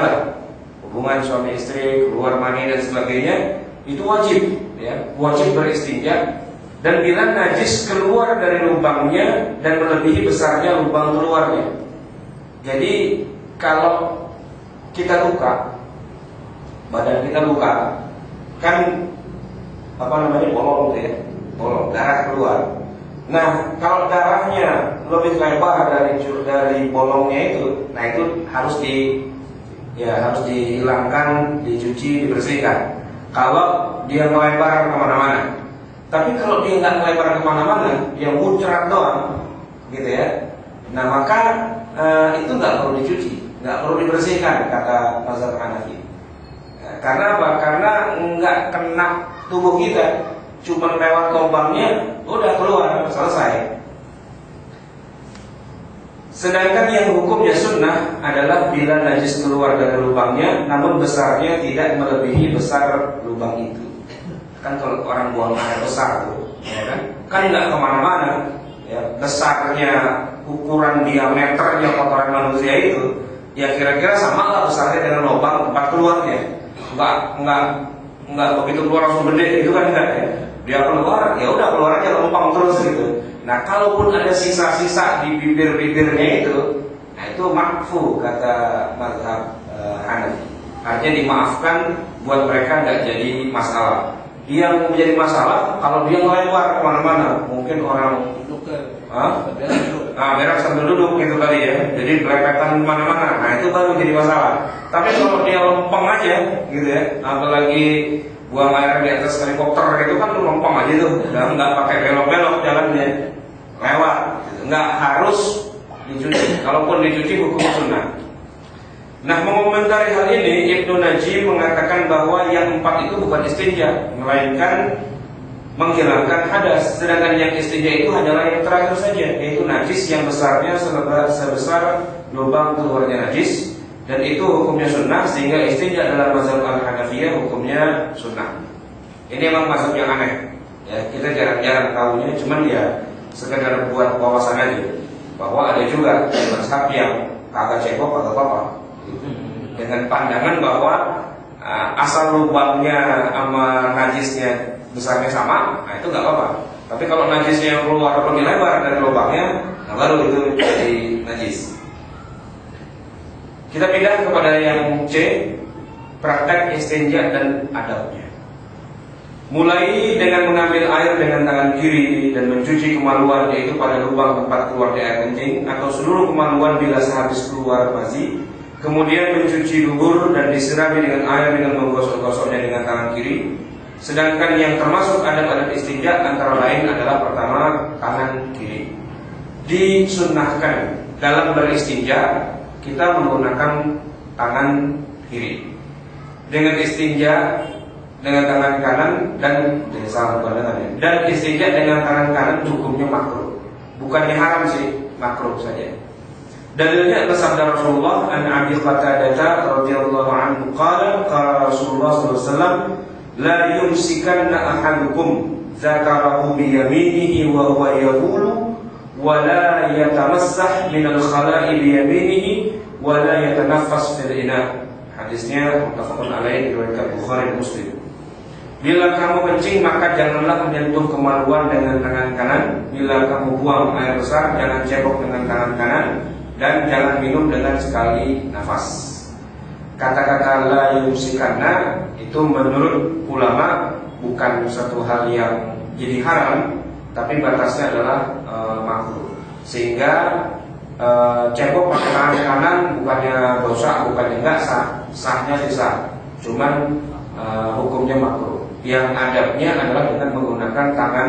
lah, hubungan suami istri, keluar mani dan sebagainya, itu wajib, ya, wajib beristinja. Dan bila najis keluar dari lubangnya dan melebihi besarnya lubang keluarnya. Jadi kalau kita luka, badan kita luka, kan bolong gitu ya, bolong, darah keluar. Nah, kalau darahnya lebih lebar dari bolongnya itu, nah itu harus dihilangkan, dicuci, dibersihkan. Kalau dia melebar kemana-mana. Tapi kalau dia nggak melebar kemana-mana, dia muncrat doang, gitu ya. Nah maka itu nggak perlu dicuci, nggak perlu dibersihkan, kata mazhab Hanafi. Karena apa? Karena nggak kena tubuh kita, cuma lewat lubangnya, udah keluar, selesai. Sedangkan yang hukumnya sunnah adalah bila najis keluar dari lubangnya, namun besarnya tidak melebihi besar lubang itu. Kan kalau orang buang air besar tuh, ya kan nggak kemana-mana, ya, besarnya, ukuran diameternya kotoran manusia itu, ya kira-kira sama lah besarnya dengan lubang tempat keluarnya. Nggak begitu keluar langsung gede, itu kan enggak ya. Dia keluar, ya udah keluar aja lempeng terus gitu. Nah kalaupun ada sisa-sisa di bibir-bibirnya itu, nah itu makfu kata mazhab Hanafi. Artinya dimaafkan, buat mereka nggak jadi masalah. Yang menjadi masalah kalau dia melebar kemana-mana, mungkin orang berak sambil duduk gitu kali ya, jadi belepetan kemana-mana, nah itu baru jadi masalah. Tapi kalau dia lempeng aja gitu ya, apalagi buang air di atas helikopter itu kan lempeng aja tuh, dan nggak pakai belok-belok jalannya, lewat, gitu. Nggak harus dicuci. Kalaupun dicuci hukum sunnah. Nah, mengomentari hal ini, Ibnu Najim mengatakan bahwa yang 4 itu bukan istinja, melainkan menghilangkan hadas. Sedangkan yang istinja itu hanyalah yang terakhir saja, yaitu najis yang besarnya sebesar lubang keluarnya najis, dan itu hukumnya sunnah. Sehingga istinja dalam mazhab Al-Hanafiyah hukumnya sunnah. Ini memang mazhab yang aneh, ya, kita jarang-jarang tahunya, cuman ya sekedar buat wawasan aja, bahwa ada juga mazhab yang kagak cebok atau apa, dengan pandangan bahwa asal lubangnya sama najisnya besarnya sama, nah itu nggak apa-apa. Tapi kalau najisnya yang keluar lebih lebar dari lubangnya, nah baru itu jadi najis. Kita pindah kepada yang C, praktek istinja dan adabnya. Mulai dengan mengambil air dengan tangan kiri dan mencuci kemaluan, yaitu pada lubang tempat keluarnya air kencing atau seluruh kemaluan bila sehabis keluar mazi. Kemudian mencuci dubur dan disirami dengan air dengan menggosok-gosoknya dengan tangan kiri. Sedangkan yang termasuk adab-adab istinja antara lain adalah pertama, tangan kiri. Disunnahkan dalam beristinja kita menggunakan tangan kiri. Dengan istinja dengan tangan kanan dan istinja dengan tangan kanan hukumnya makruh. Bukannya haram sih, makruh saja. Dalilnya adalah sabda Rasulullah an Abi Qatadah radhiyallahu anhu qala Rasulullah sallallahu alaihi wasallam la yumsikanna ahadukum dzakarahu bi yaminihi wa huwa yaqulu wa la yatamassah min al-khala'i bi yaminihi wa la yatanaffas fil ina. Hadisnya muttafaqun alaihi riwayat Bukhari dan Muslim. Bila kamu kencing maka janganlah menyentuh kemaluan dengan tangan kanan. Bila kamu buang air besar jangan cebok dengan tangan kanan. Dan jangan minum dengan sekali nafas. Kata-kata la yumsikanna itu menurut ulama bukan satu hal yang jadi haram, tapi batasnya adalah makruh. Sehingga cebok pakai tangan kanan bukannya dosa, bukannya enggak sah, sahnya sah. Cuman hukumnya makruh. Yang adabnya adalah dengan menggunakan tangan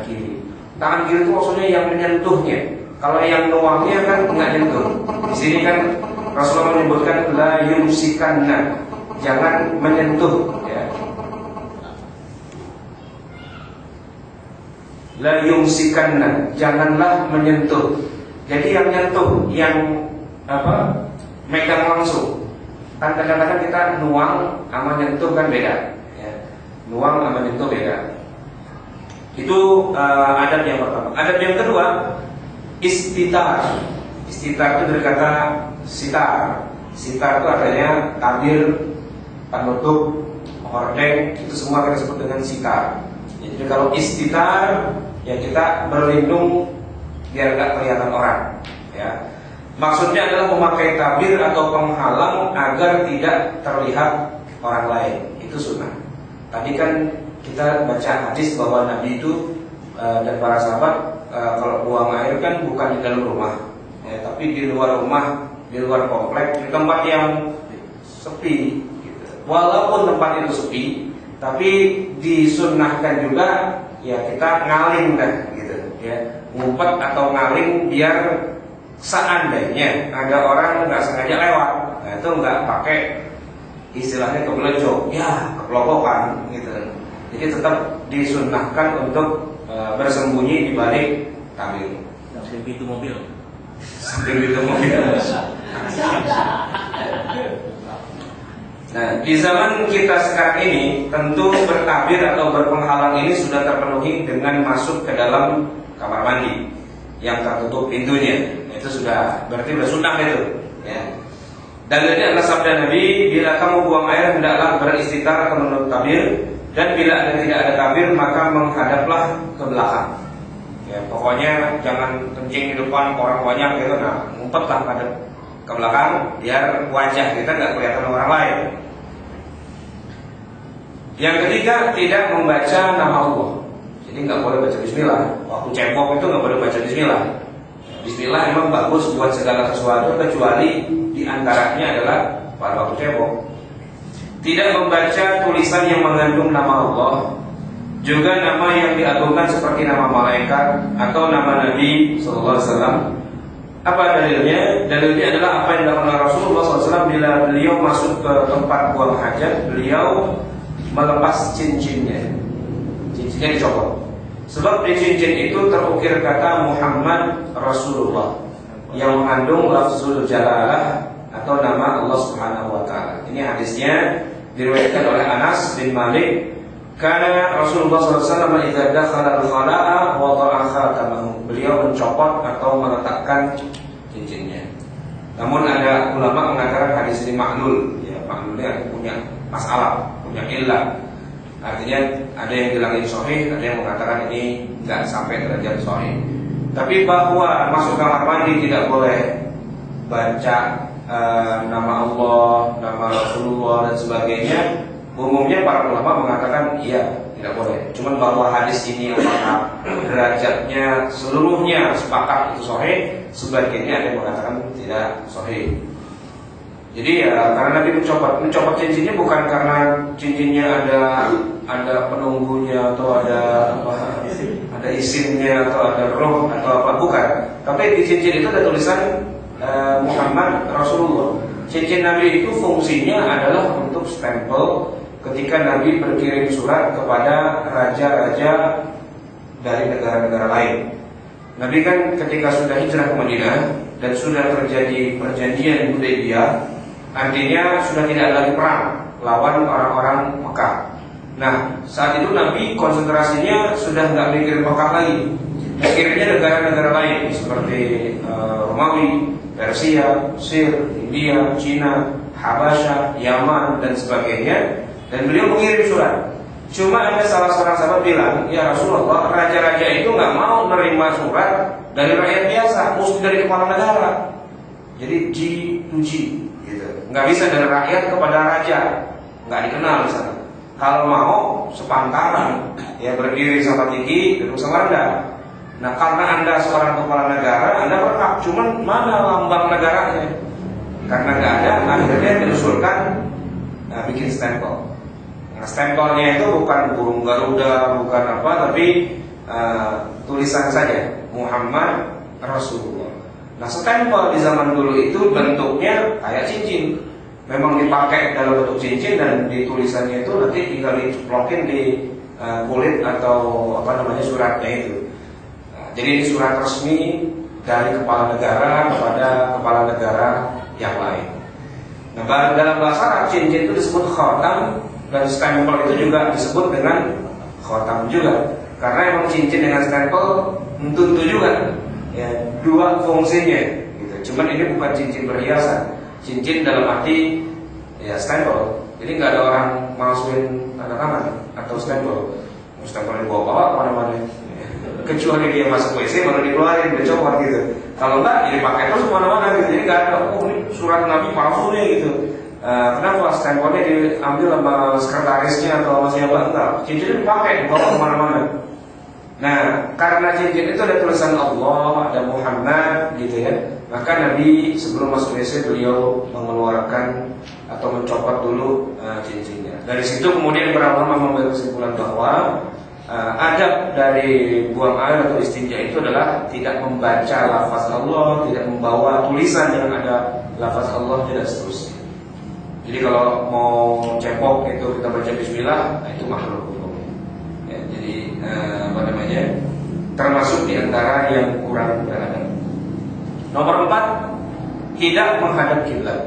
kiri. Tangan kiri itu maksudnya yang menyentuhnya. Kalau yang nuangnya kan enggak nyentuh. Di sini kan Rasulullah menyebutkan la yumsikanna, jangan menyentuh, ya. La yumsikanna, janganlah menyentuh. Jadi yang nyentuh, yang megang langsung. Kan kadang-kadang kita nuang sama nyentuh kan beda, ya. Nuang sama nyentuh beda. Itu adab yang pertama. Adab yang kedua, istitar. Istitar itu dari kata sitar. Sitar itu artinya tabir, penutup, hordeng, itu semua kita sebut dengan sitar. Jadi kalau istitar, ya kita berlindung biar nggak kelihatan orang. Ya, maksudnya adalah memakai tabir atau penghalang agar tidak terlihat orang lain. Itu sunnah. Tadi kan kita baca hadis bahwa Nabi itu dan para sahabat kalau buang air kan bukan di dalam rumah, ya, tapi di luar rumah, di luar komplek, di tempat yang sepi. Gitu. Walaupun tempat itu sepi, tapi disunnahkan juga ya kita ngaling dah, gitu, ya, ngumpet atau ngaling biar seandainya ada orang nggak sengaja lewat, nah itu nggak pakai istilahnya kebelecok, ya kepelopokan, gitu. Jadi tetap disunnahkan untuk bersembunyi di balik tabir. Samping pintu mobil. Samping pintu mobil. Nah, di zaman kita sekarang ini tentu bertabir atau berpenghalang ini sudah terpenuhi dengan masuk ke dalam kamar mandi yang tertutup pintunya. Itu sudah berarti sudah sunnah itu, ya. Dalilnya adalah sabda Nabi, bila kamu buang air hendaklah beristitar atau menutup tabir, dan bila tidak ada tabir maka menghadaplah ke belakang. Ya, pokoknya jangan kencing di depan orang banyak gitu. Nah, ngumpetlah pada ke belakang biar wajah kita nggak kelihatan orang lain. Yang ketiga, tidak membaca nama Allah. Jadi nggak boleh baca Bismillah. Waktu cebok itu nggak boleh baca Bismillah. Bismillah emang bagus buat segala sesuatu kecuali diantaranya adalah pada waktu cebok. Tidak membaca tulisan yang mengandung nama Allah, juga nama yang diagungkan seperti nama malaikat atau nama Nabi SAW. Apa dalilnya? Dalilnya adalah apa yang dilakukan Rasulullah SAW bila beliau masuk ke tempat buang hajat, beliau melepas cincinnya. Cincinnya dicopot. Sebab di cincin itu terukir kata Muhammad Rasulullah yang mengandung lafzul jalalah atau nama Allah Subhanahu wa taala. Ini hadisnya diriwayatkan oleh Anas bin Malik, karena Rasulullah SAW idza dakhala al-khala'a wada'a khatamahu. Beliau mencopot atau meletakkan cincinnya. Namun ada ulama mengatakan hadis ini maklul, ya, maklulnya punya masalah, punya illah. Artinya ada yang bilang ini sahih, ada yang mengatakan ini enggak sampai derajat sahih. Tapi bahwa masuk kamar mandi tidak boleh baca nama Allah, nama Rasulullah dan sebagainya, umumnya para ulama mengatakan iya, tidak boleh. Cuman bahwa hadis ini apakah derajatnya seluruhnya sepakat itu sahih, sebagiannya ada yang mengatakan tidak sahih. Jadi ya karena Nabi mencopot cincinnya bukan karena cincinnya ada penunggunya atau ada isimnya atau ada roh atau apa, bukan. Tapi di cincin itu ada tulisan Muhammad Rasulullah. Cincin Nabi itu fungsinya adalah untuk stempel ketika Nabi berkirim surat kepada raja-raja dari negara-negara lain. Nabi kan ketika sudah hijrah ke Madinah dan sudah terjadi perjanjian Hudaybiyah, artinya sudah tidak ada lagi perang lawan orang-orang Mekah. Nah, saat itu Nabi konsentrasinya sudah nggak mikir Mekah lagi, mikirnya negara-negara lain seperti Romawi, Persia, Mesir, India, Cina, Habasyah, Yaman dan sebagainya. Dan beliau mengirim surat. Cuma ada salah seorang sahabat bilang, ya Rasulullah, raja-raja itu nggak mau menerima surat dari rakyat biasa, mesti dari kepala negara. Jadi G to G, gitu. Nggak bisa dari rakyat kepada raja, nggak dikenal di sana. Kalau mau sepantaran, ya berdiri sama tinggi, duduk sama rendah. Nah karena Anda seorang kepala negara, Anda berhak. Cuman mana lambang negaranya? Karena nggak ada, akhirnya diusulkan bikin stempel. Nah, stempelnya itu bukan burung Garuda, bukan apa, tapi tulisan saja Muhammad Rasulullah. Nah stempel di zaman dulu itu bentuknya kayak cincin, memang dipakai dalam bentuk cincin dan di tulisannya itu nanti tinggal diceplokin di kulit atau apa namanya suratnya itu. Jadi ini surat resmi dari kepala negara kepada kepala negara yang lain. Nah, dalam bahasa Arab cincin itu disebut khatam dan stempel itu juga disebut dengan khatam juga. Karena emang cincin dengan stempel tentu juga ya, dua fungsinya gitu. Cuman ini bukan cincin perhiasan. Cincin dalam arti ya stempel. Jadi nggak ada orang masukin tanda tangan atau stempel. Stempel dibawa-bawa kemana-mana. Kecuali dia masuk WC baru dikeluarin, dicopot gitu. Kalau enggak, ya dipakai terus kemana-mana gitu. Jadi nggak ada, oh ini surat Nabi palsu nih gitu. Kenapa stempelnya diambil sama sekretarisnya atau sama siapa? Enggak, cincinnya dipakai, dibawa kemana-mana. Nah, karena cincin itu ada tulisan Allah, ada Muhammad gitu ya. Maka Nabi sebelum masuk WC beliau mengeluarkan atau mencopot dulu cincinnya. Dari situ kemudian para ulama mengambil kesimpulan bahwa adab dari buang air atau istinja itu adalah tidak membaca lafaz Allah, tidak membawa tulisan yang ada lafaz Allah, tidak seterusnya. Jadi kalau mau cebok itu kita baca Bismillah, itu makruh hukumnya. Ya, jadi termasuk diantara yang kurang beradab. Nomor 4, tidak menghadap kiblat.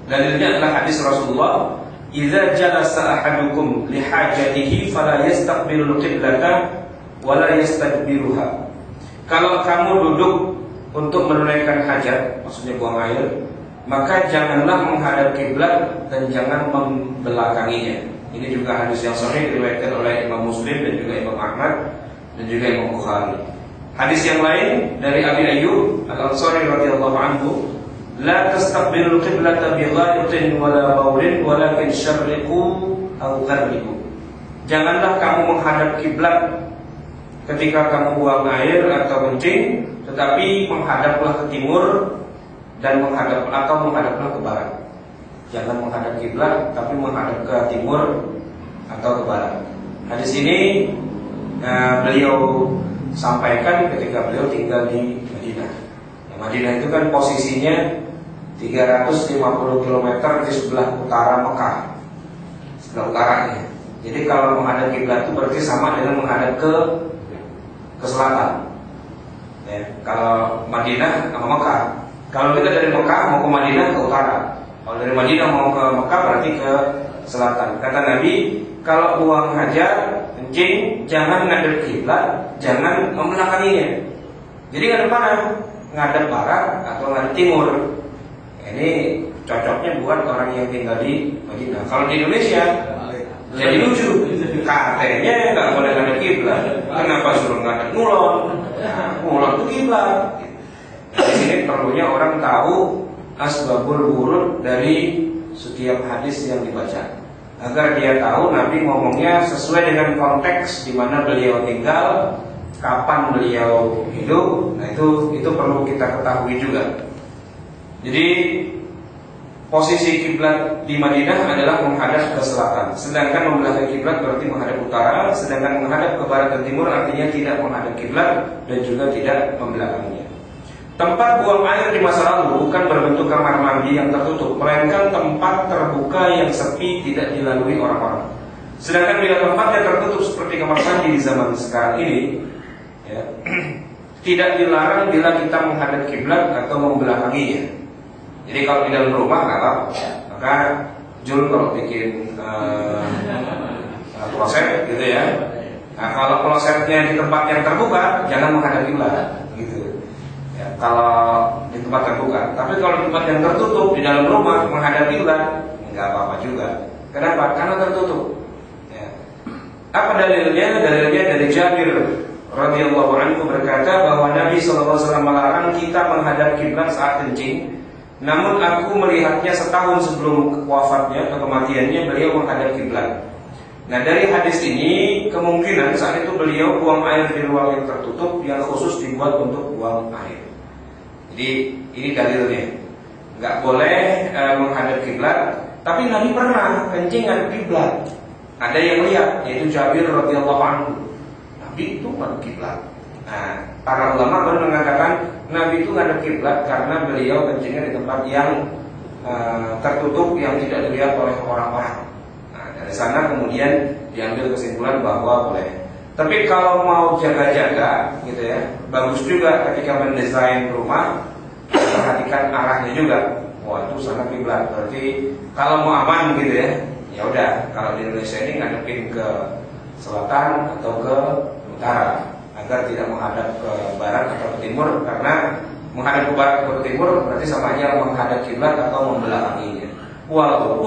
Dalilnya adalah hadis Rasulullah, "Idza jalasa ahadukum li hajatihi fala yastaqbilul qiblata wa la yastadbiruha." Kalau kamu duduk untuk menunaikan hajat, maksudnya buang air, maka janganlah menghadap kiblat dan jangan membelakanginya. Ini juga hadis yang sahih diriwayatkan oleh Imam Muslim dan juga Imam Ahmad dan juga Imam Bukhari. Hadis yang lain dari Abi Ayyub Al-Ansari radhiyallahu anhu, "La tastaqbilul qiblata bi ghaitin wala bawlin walakin syarriqu aw gharribu." Janganlah kamu menghadap kiblat ketika kamu buang air atau kencing, tetapi menghadaplah ke timur dan menghadaplah ke barat. Jangan menghadap kiblat, tapi menghadap ke timur atau ke barat. Hadis ini beliau sampaikan ketika beliau tinggal di Madinah. Nah, Madinah itu kan posisinya 350 km di sebelah utara Mekah, sebelah utaranya. Jadi kalau menghadap kiblat itu berarti sama dengan menghadap ke selatan. Ya, kalau Madinah sama Mekah. Kalau kita dari Mekah mau ke Madinah ke utara. Kalau dari Madinah mau ke Mekah berarti ke selatan. Kata Nabi, kalau buang hajat, kencing, jangan ngadep kiblat, jangan membelakanginya. Jadi ngadep mana? Ngadep barat atau ngadep timur. Ini cocoknya buat orang yang tinggal di Madinah. Kalau di Indonesia jadi lucu. Katanya nggak boleh ngadep kiblat. Kenapa suruh ngadep ngulon? Nah, ngulon itu kiblat. Di sini perlunya orang tahu asbabul wurud dari setiap hadis yang dibaca, agar dia tahu Nabi ngomongnya sesuai dengan konteks di mana beliau tinggal, kapan beliau hidup. Nah itu perlu kita ketahui juga. Jadi posisi kiblat di Madinah adalah menghadap ke selatan, sedangkan membelakangi kiblat berarti menghadap utara, sedangkan menghadap ke barat dan timur artinya tidak menghadap kiblat dan juga tidak membelakanginya. Tempat buang air di masa lalu bukan berbentuk kamar mandi yang tertutup, melainkan tempat terbuka yang sepi tidak dilalui orang-orang. Sedangkan bila tempatnya tertutup seperti kamar mandi di zaman sekarang ini, ya, tidak dilarang bila kita menghadap kiblat atau membelakanginya. Jadi kalau di dalam rumah nggak apa, maka Jul kalau bikin kloset gitu ya. Nah, kalau klosetnya di tempat yang terbuka, jangan menghadap kiblat, gitu. Ya, kalau di tempat terbuka. Tapi kalau di tempat yang tertutup di dalam rumah menghadap kiblat, nggak apa-apa juga. Kenapa? Karena tertutup. Ya. Apa dalilnya? Dalilnya dari Jabir radhiyallahu anhu berkata bahwa Nabi SAW melarang kita menghadap kiblat saat kencing. Namun aku melihatnya setahun sebelum wafatnya atau kematiannya beliau menghadap kiblat. Nah dari hadis ini kemungkinan saat itu beliau buang air di ruang yang tertutup yang khusus dibuat untuk buang air. Jadi ini dalilnya, nggak boleh menghadap kiblat. Tapi Nabi pernah kencing ngadep kiblat. Ada yang lihat, yaitu Jabir radhiyallahu anhu. Nabi itu ngadep kiblat. Nah para ulama baru mengatakan Nabi itu ngadep kiblat karena beliau kencingnya di tempat yang tertutup yang tidak dilihat oleh orang-orang. Dari sana kemudian diambil kesimpulan bahwa boleh. Tapi kalau mau jaga-jaga gitu ya, bagus juga ketika mendesain rumah perhatikan arahnya juga. Wah itu sana kiblat, berarti kalau mau aman gitu ya, ya udah. Kalau di Indonesia ini ngadepin ke selatan atau ke utara agar tidak menghadap ke barat atau ke timur, karena menghadap ke barat atau ke timur berarti sama aja menghadap kiblat atau membelakanginya. Walaupun